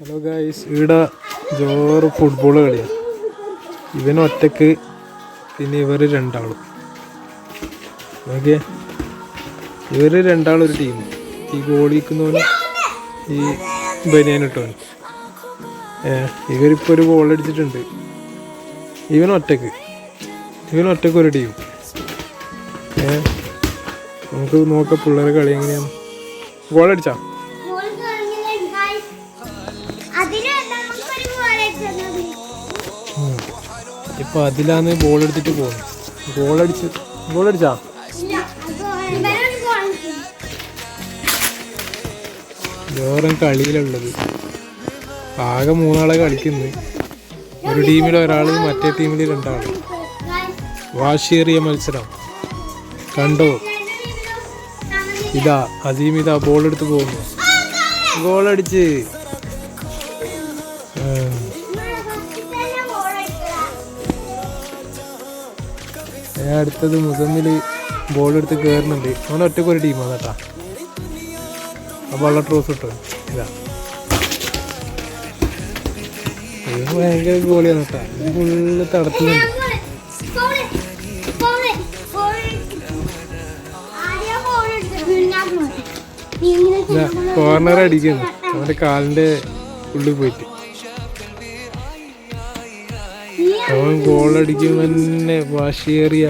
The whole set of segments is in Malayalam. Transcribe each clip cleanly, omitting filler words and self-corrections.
ഹലോ ഗായ്സ്, ഇവിടെ ജോറ് ഫുട്ബോൾ കളിയാണ്. ഇവൻ ഒറ്റക്ക്, പിന്നെ ഇവർ രണ്ടാളും. ഓക്കെ, ഇവർ രണ്ടാളൊരു ടീം. ഈ ഗോളിക്കുന്നവന് ഈ ബനിയാനിട്ടവൻ. ഇവരിപ്പോൾ ഒരു ഗോൾ അടിച്ചിട്ടുണ്ട്. ഇവൻ ഒറ്റക്ക് ഒരു ടീം. നമുക്ക് നോക്കാം പിള്ളേരെ കളി എങ്ങനെയാണ്. ഗോളടിച്ചാ ഇപ്പൊ അതിലാന്ന് ബോൾ എടുത്തിട്ട് പോകുന്നു. ഗോളടിച്ചാ വേറെ കളിയിലുള്ളത്. ആകെ 3 ആളെ കളിക്കുന്നത്. ഒരു ടീമിൽ ഒരാൾ, മറ്റേ ടീമിൽ 2 ആൾ. വാശിയേറിയ മത്സരം കണ്ടോ. അസീം ബോൾ എടുത്ത് പോകുന്നു. ഗോളടിച്ച്. അടുത്തത് മുസമ്മില് ബോൾ എടുത്ത് കയറുന്നുണ്ട്. അവൻ ഒറ്റക്കൊരു ടീമാണ് കേട്ടാ. അപ്പോൾ ഉള്ള ട്രോസ് ഇട്ടോ. ഭയങ്കര ഗോളിയാണ് കേട്ടാ. ഇത് ഫുള്ള് തടത്തുന്നുണ്ട്. കോർണർ അടിക്കുന്നു അവന്റെ കാലിന്റെ ഉള്ളിൽ പോയിട്ട്. അവൻ ഗോളടിക്കും തന്നെ. വാശിയേറിയ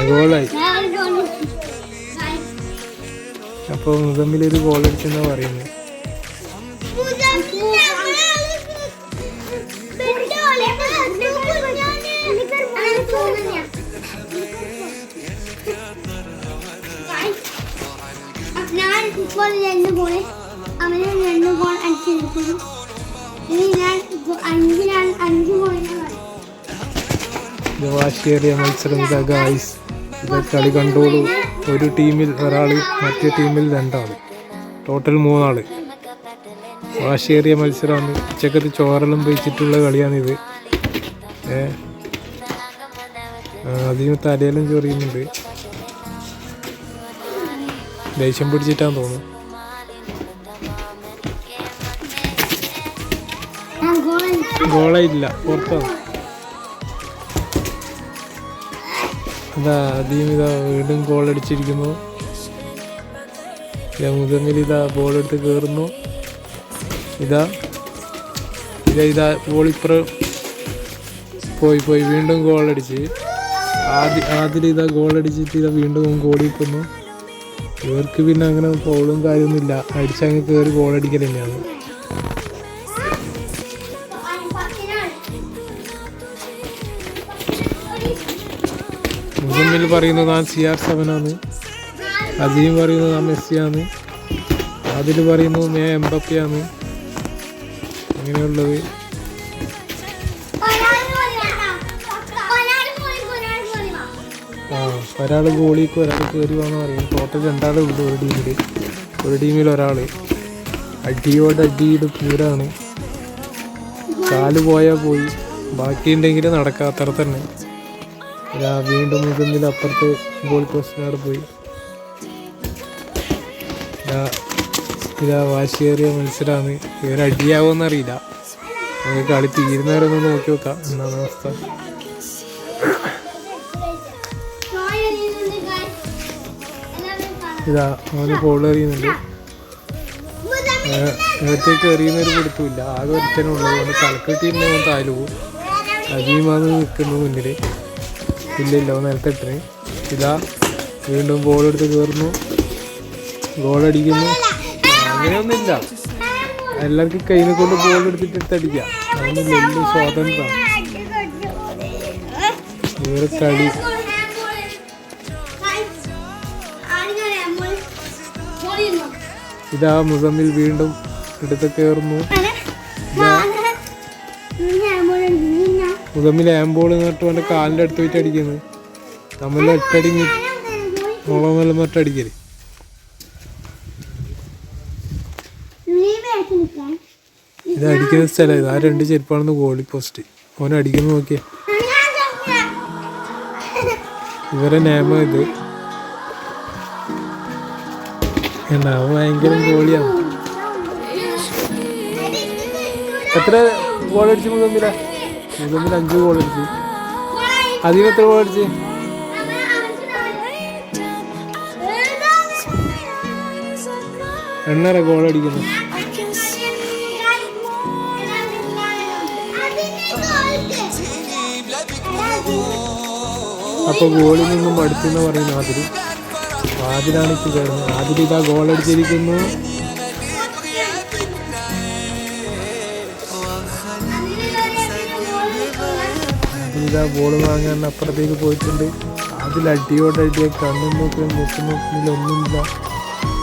ഗോളായി. അപ്പൊ മുതമ്മിലൊരു ഗോളടിച്ചെന്നാ പറയുന്നത്. വാശിയേറിയ മത്സരം ഇതാ ഗായ്സ്. ഇത് കളി കണ്ടോളൂ. ഒരു ടീമിൽ ഒരാള്, മറ്റേ ടീമിൽ 2 ആള്, ടോട്ടൽ 3 ആള്. വാശിയേറിയ മത്സരമാണ്. ഉച്ചക്കത്ത് ചോറെല്ലാം വെച്ചിട്ടുള്ള കളിയാണിത്. അതിന് തലയെല്ലാം ചൊറിയുന്നുണ്ട്. ദേഷ്യം പിടിച്ചിട്ടാന്ന് തോന്നുന്നു. ഗോളയില്ല, പുറത്താണ്. അദീം വീണ്ടും ഗോളടിച്ചിരിക്കുന്നു. മുതമ്മിൽ ബോൾ എടുത്ത് കയറുന്നു. ബോളിപ്പുറം പോയി വീണ്ടും ഗോളടിച്ച്. ആദ്യം ഗോളടിച്ചിട്ട് വീണ്ടും ഗോളിക്കുന്നു. ഇവർക്ക് പിന്നെ അങ്ങനെ ഫൗളും കാര്യമൊന്നുമില്ല. അടിച്ചങ്ങ് കയറി ഗോളടിക്കൽ തന്നെയാണ്. മുസമ്മിൽ പറയുന്നത് ഞാൻ CR7 ആണ്. അസീം പറയുന്നത് ഞാൻ മെസ്സിയാണ്. അതിൽ പറയുന്നത് ഞാൻ എംബപ്പയാണ്. അങ്ങനെയുള്ളത്. ഒരാൾ ഗോളിക്ക്, ഒരാൾ കയറി പോകാന്ന് പറയും. ടോട്ടൽ 2 ആളേ ഉള്ളൂ ഒരു ടീമിൽ ഒരാൾ. അടിയുടെ പൂരാണ്. കാല് പോയാൽ പോയി, ബാക്കിയുണ്ടെങ്കിൽ നടക്കാത്തറ തന്നെ. വീണ്ടും മുതമ്മിൽ അപ്പുറത്ത് ഗോൾ പോസ്റ്റിനവിടെ പോയി. വാശിയേറിയ മത്സരമാണ്. ഇവരടിയാവുമെന്നറിയില്ല. നമുക്ക് കളി തീരുന്നവരൊന്ന് നോക്കി നോക്കാം എന്നാണ് അവസ്ഥ. അവന് ഫോൾ എറിയുന്നുണ്ട്. നേരത്തേക്ക് എറിയുന്നൊരു പിടുത്തമില്ല. ആകെ ഒരുത്തനുള്ളത് കൊണ്ട് തലക്കെട്ടിൻ്റെ അവൻ താഴെ പോകും. അജീമാണ് നിൽക്കുന്നത് മുന്നിൽ. ഇല്ല അവൻ നിലത്തിട്ടിന്. വീണ്ടും ബോൾ എടുത്ത് കയറുന്നു. ഗോളടിക്കുന്നു. അങ്ങനെയൊന്നുമില്ല. എല്ലാവർക്കും കയ്യിനെ കൊണ്ട് ബോൾ എടുത്തിട്ട് എടുത്തടിക്കാം. അതൊന്നുമില്ല. എല്ലാം സ്വാതന്ത്ര്യമാണ്. ഇവരെ കളി. മുസമ്മിൽ വീണ്ടും എടുത്ത് കയറുന്നു. മുസമ്മിൽ ആംബോൾ എന്നിട്ട് അവൻ്റെ കാലിൻ്റെ അടുത്ത് പോയിട്ട് അടിക്കുന്നു. നമ്മൾ 8 അടി മുളമെല്ലാം മറ്റടിക്കല്. അടിക്കുന്ന സ്ഥലം ഇത്. 2 ചെരുപ്പാണെന്ന് ഗോളി പോസ്റ്റ്. ഓൻ അടിക്കുന്നു. നോക്കിയേ, ഇവരെ നിയമം ഇത്. ഭയങ്കര ഗോളിയാണ്. എത്ര ഗോൾ അടിച്ചു മുതമ്മിൽ 5 ഗോൾ അടിച്ചു. അതിന് എത്ര ഗോൾ അടിച്ച്? 8.5 ഗോൾ അടിക്കുന്നു. അപ്പൊ ഗോളിൽ നിന്നും അടുത്തെന്ന് പറയുന്നു ആദിലാണ് ഇപ്പൊ കയറുന്നത്. ആദിൽ ഇതാ ഗോൾ അടിച്ചിരിക്കുന്നു. ഇതാ ബോൾ വാങ്ങാൻ അപ്പുറത്തേക്ക് പോയിട്ടുണ്ട്. അതിൽ അടിയോടടിയ കണ്ണും നോക്കുക മുക്കും നോക്കുന്നില്ല,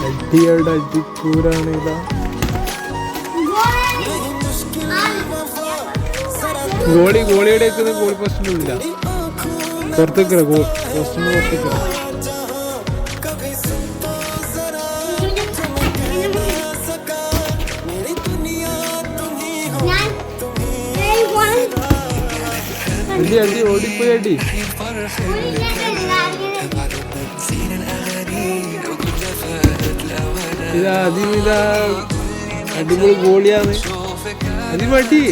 അടിയോടെ അടിക്കൂരാണ്. ഇതാ ഗോളിയുടെ ഗോൾ പോസ്റ്റിൻ്റെ ഉള്ളില്ല, പുറത്തേക്കറ ഗോൾ പോസ്റ്റിൻ്റെ പുറത്തേക്കറ. അടി ഓടിപ്പോയി അടി. ഇതാ അടിപൊളി ഗോളിയാണ്. അതിമടി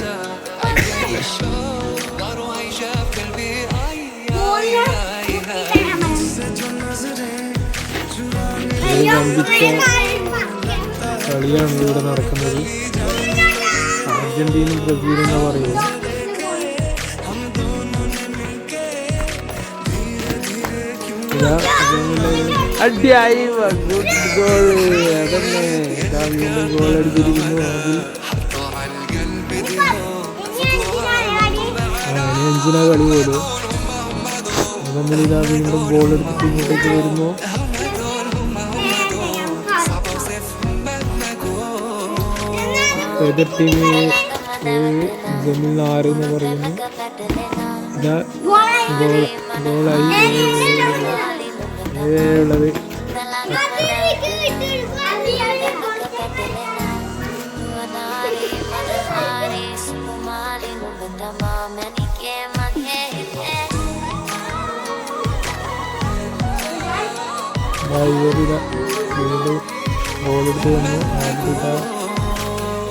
കളിയാണ് ഇവിടെ നടക്കുന്നത്. അർജന്റീന ബ്രസീൽ എന്നാ പറയുന്നത്. അടിയായി ഗുഡ് ഗോൾ. അതന്നെ വീണ്ടും ഗോൾ അടിച്ചിരിക്കുന്നു. അഞ്ചിനാ കളി പോലും. അതന്നെ ഇതാ വീണ്ടും ഗോൾ എടുത്തിട്ട് ഇങ്ങോട്ടേക്ക് വരുന്നു. എതിർ ടീമിന് 6 എന്ന് പറയുന്നു. ഇതാ ഗോളായി ഉള്ളത്. വീണ്ടും ഗോളെടുത്ത് വന്നു.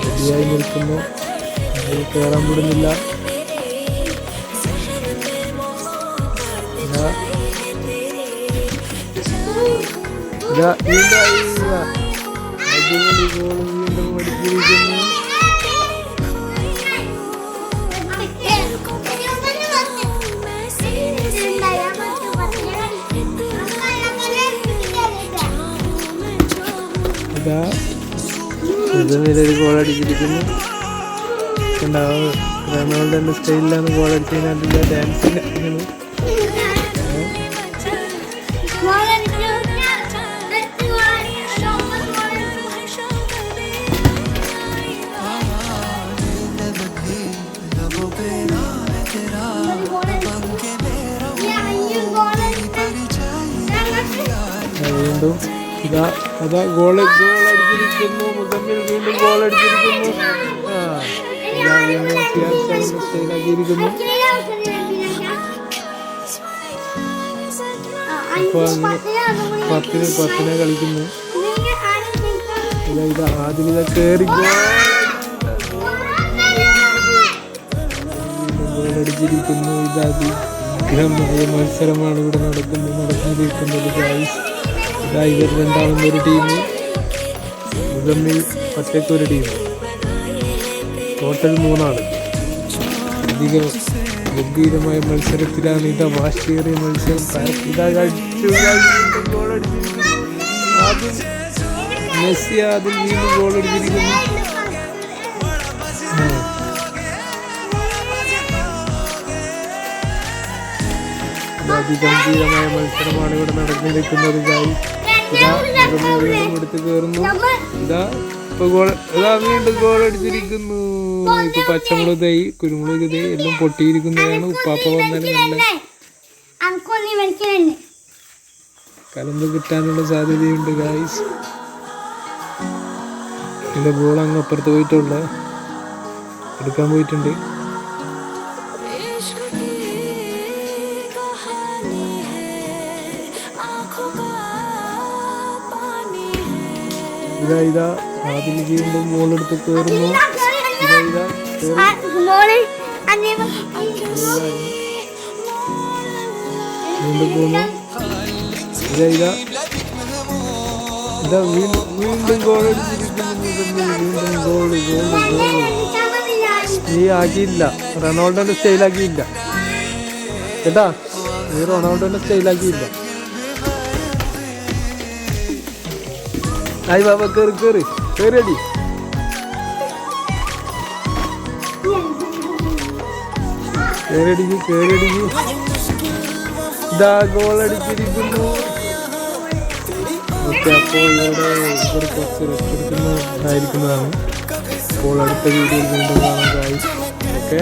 റെഡിയായി നിൽക്കുന്നു. കയറാൻ വിടുന്നില്ല. അടിപൊളി ഗോൾ വീണ്ടും അടിച്ചിരിക്കുന്നു. ഒരു ഗോൾ അടിച്ചിരിക്കുന്നു. റൊണാൾഡോന്റെ സ്റ്റൈലിലാണ് ഗോൾ അടിച്ചതിനാ ഡാൻസിന്. വീണ്ടും അതാ ഗോൾ അടിച്ചിരിക്കുന്നു. മുതമ്മിൽ വീണ്ടും ഗോൾ അടിച്ചിരിക്കുന്നു. സ്റ്റൈലാക്കിയിരിക്കുന്നു. അപ്പൊ അങ്ങനെ 10-10 കളിക്കുന്നു. ആദ്യം കയറി ഗോൾ അടിച്ചിരിക്കുന്നു. അതിഗ്രഹമായ മത്സരമാണ് ഇവിടെ നടന്നിരിക്കുന്നത്. ഇവർ രണ്ടാമതൊരു ടീം, മുതമ്മിൽ ഒറ്റയ്ക്കൊരു ടീം. ടോട്ടൽ 3 ആള്. അധികം ഗംഭീരമായ മത്സരത്തിലാണ്. വാശിയേറിയ മത്സരം. മെസ്സി അതിൽ വീണ്ടും ഗോൾ അടിച്ചിരിക്കുന്നു. അതിഗംഭീരമായ മത്സരമാണ് ഇവിടെ നടന്നിരിക്കുന്നത്. വീണ്ടും എടുത്ത് കയറുന്നു. വീണ്ടും ഗോൾ അടിച്ചിരിക്കുന്നു. ഇപ്പൊ പച്ചമുളക് തൈ, കുരുമുളക് തൈ എല്ലാം പൊട്ടിയിരിക്കുന്നതാണ്. ഉപ്പാപ്പ വന്നാലും നല്ല കലമ്പ് കിട്ടാനുള്ള സാധ്യതയുണ്ട് ഗായ്സ്. എന്റെ ബോൾ അങ്ങ് അപ്പുറത്ത് പോയിട്ടുള്ള എടുക്കാൻ പോയിട്ടുണ്ട്. ഇതാ അതിൽ വീണ്ടും ബോൾ എടുത്ത് കയറുന്നു. വീണ്ടും പോകുന്നു. ഇതാ വീണ്ടും ഗോൾ ഗോൾ നീ ആക്കിയില്ല, റൊണാൾഡോന്റെ സ്റ്റൈലാക്കിയില്ല കേട്ടാ, നീ റൊണാൾഡോന്റെ സ്റ്റൈലാക്കിയില്ല. ആയി ബാബ കേറി കേറി കേറിയടി. കേറിയടിക്ക് കേറിയടിക്ക്. ഇതാ ഗോൾ അടിച്ചിരിക്കുന്നു. ഓക്കെ, അപ്പോൾ ഇവിടെ കുറച്ച് റെസ്റ്റ് എടുക്കുന്നതായിരിക്കുന്നതാണ്. അപ്പോൾ അടുത്ത വീഡിയോയിൽ വീണ്ടും കാണാൻ. ഓക്കെ.